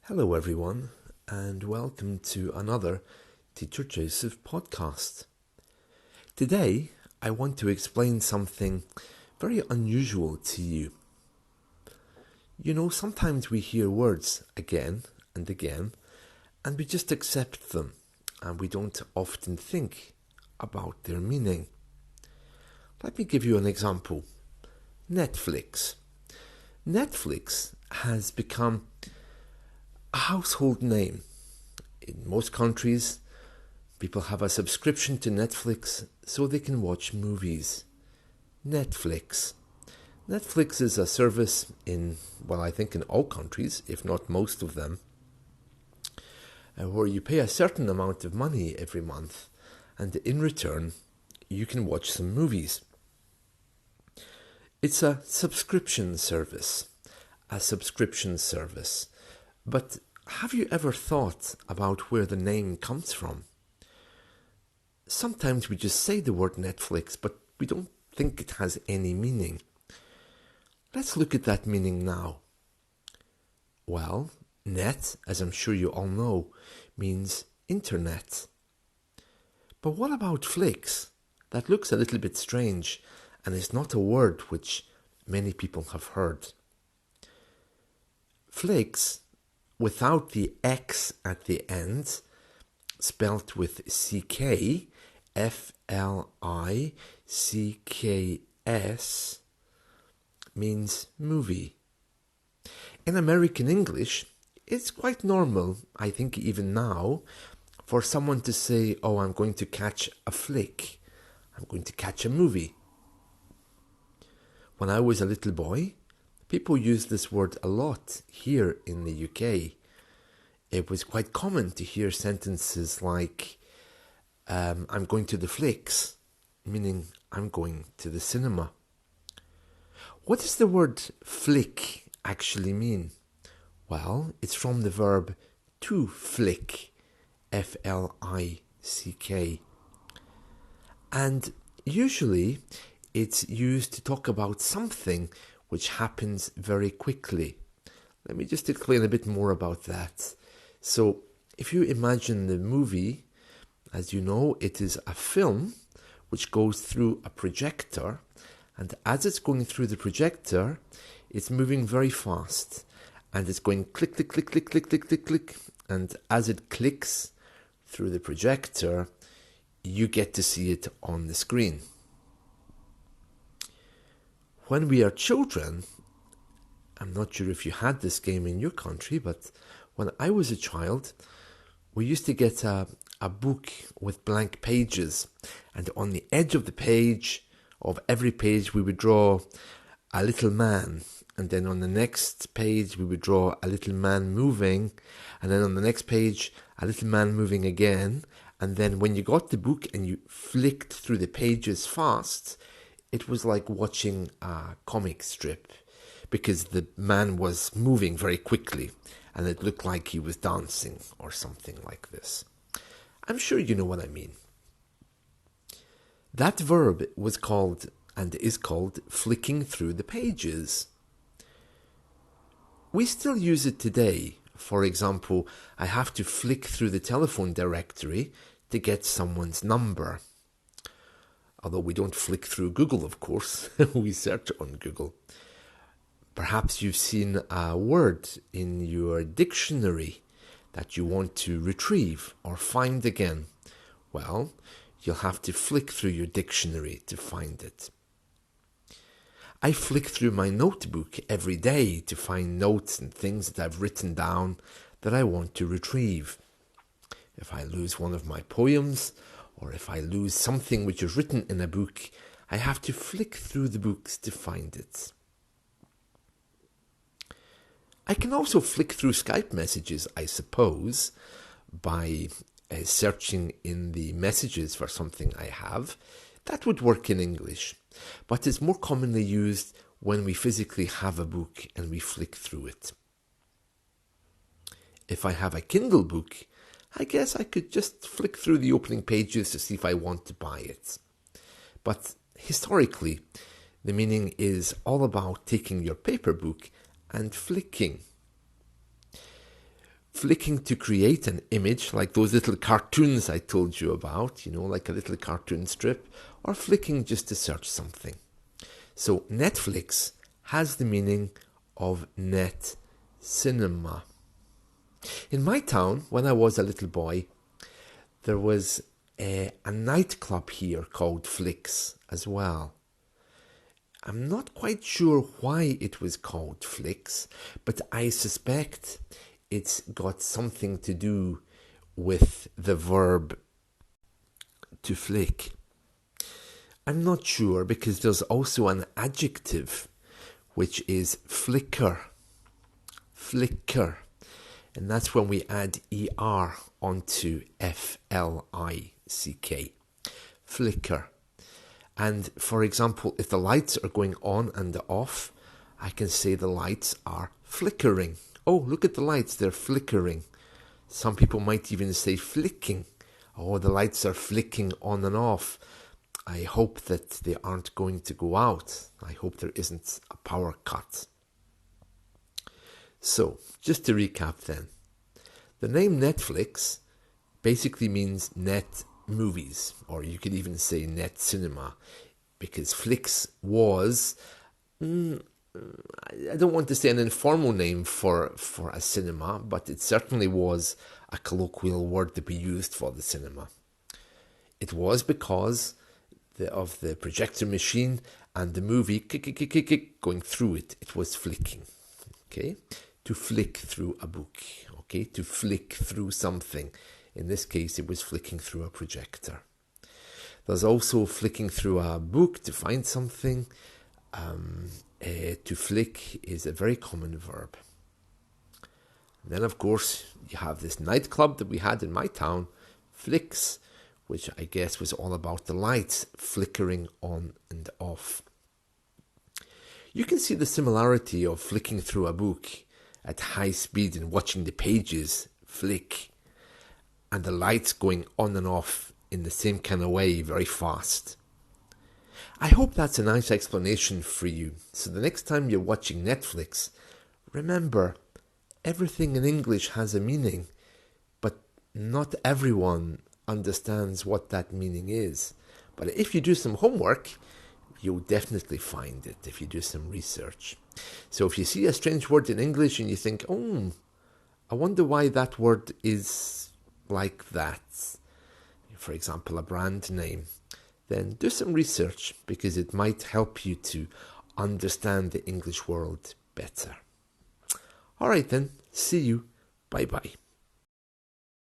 Hello, everyone, and welcome to another Teacher Joseph podcast. Today, I want to explain something very unusual to you. You know, sometimes we hear words again and again, and we just accept them, and we don't often think about their meaning. Let me give you an example. Netflix. Netflix has become a household name. In most countries, people have a subscription to Netflix so they can watch movies. Netflix. Netflix is a service I think in all countries, if not most of them, where you pay a certain amount of money every month, and in return, you can watch some movies. It's a subscription service. But have you ever thought about where the name comes from? Sometimes we just say the word Netflix, but we don't think it has any meaning. Let's look at that meaning now. Well, net, as I'm sure you all know, means internet. But what about flicks? That looks a little bit strange and is not a word which many people have heard. Flicks, without the X at the end, spelt with CK, FLICKS, means movie. In American English, it's quite normal, I think even now, for someone to say, oh, I'm going to catch a flick. I'm going to catch a movie. When I was a little boy, people used this word a lot here in the UK. It was quite common to hear sentences like, I'm going to the flicks, meaning I'm going to the cinema. What does the word flick actually mean? Well, it's from the verb to flick, F-L-I-C-K. And usually it's used to talk about something which happens very quickly. Let me just explain a bit more about that. So, if you imagine the movie, as you know, it is a film which goes through a projector, and as it's going through the projector, it's moving very fast, and it's going click, click, click, click, click, click, click, click, and as it clicks through the projector, you get to see it on the screen. When we are children, I'm not sure if you had this game in your country, but when I was a child, we used to get a book with blank pages, and on the edge of the page, of every page, we would draw a little man, and then on the next page, we would draw a little man moving, and then on the next page, a little man moving again, and then when you got the book and you flicked through the pages fast, it was like watching a comic strip, because the man was moving very quickly and it looked like he was dancing or something like this. I'm sure you know what I mean. That verb was called and is called flicking through the pages. We still use it today. For example, I have to flick through the telephone directory to get someone's number. Although we don't flick through Google, of course. We search on Google. Perhaps you've seen a word in your dictionary that you want to retrieve or find again. Well, you'll have to flick through your dictionary to find it. I flick through my notebook every day to find notes and things that I've written down that I want to retrieve. If I lose one of my poems, or if I lose something which is written in a book, I have to flick through the books to find it. I can also flick through Skype messages, I suppose, by searching in the messages for something I have. That would work in English, but it's more commonly used when we physically have a book and we flick through it. If I have a Kindle book, I guess I could just flick through the opening pages to see if I want to buy it. But historically, the meaning is all about taking your paper book and flicking. flicking to create an image, like those little cartoons I told you about, like a little cartoon strip, or flicking just to search something. So Netflix has the meaning of net cinema. In my town, when I was a little boy, there was a nightclub here called Flicks as well. I'm not quite sure why it was called Flicks, but I suspect it's got something to do with the verb to flick. I'm not sure because there's also an adjective which is flicker. Flicker. And that's when we add ER onto FLICK. Flicker. And for example, if the lights are going on and off, I can say the lights are flickering. Oh, look at the lights, they're flickering. Some people might even say flicking. Oh, the lights are flicking on and off. I hope that they aren't going to go out. I hope there isn't a power cut. So, just to recap then. The name Netflix basically means net movies, or you could even say net cinema, because Flicks was, I don't want to say an informal name for a cinema, but it certainly was a colloquial word that we used for the cinema. It was because of the projector machine and the movie going through it. It was flicking. Okay, to flick through a book. Okay, to flick through something. In this case, it was flicking through a projector. There's also flicking through a book to find something. To flick is a very common verb. And then, of course, you have this nightclub that we had in my town, Flicks, which I guess was all about the lights flickering on and off. You can see the similarity of flicking through a book at high speed and watching the pages flick, and the lights going on and off in the same kind of way, very fast. I hope that's a nice explanation for you. So the next time you're watching Netflix, remember, everything in English has a meaning, but not everyone understands what that meaning is. But if you do some homework, you'll definitely find it if you do some research. So if you see a strange word in English and you think, oh, I wonder why that word is like that, for example, a brand name, then do some research because it might help you to understand the English world better. All right then, see you. Bye-bye.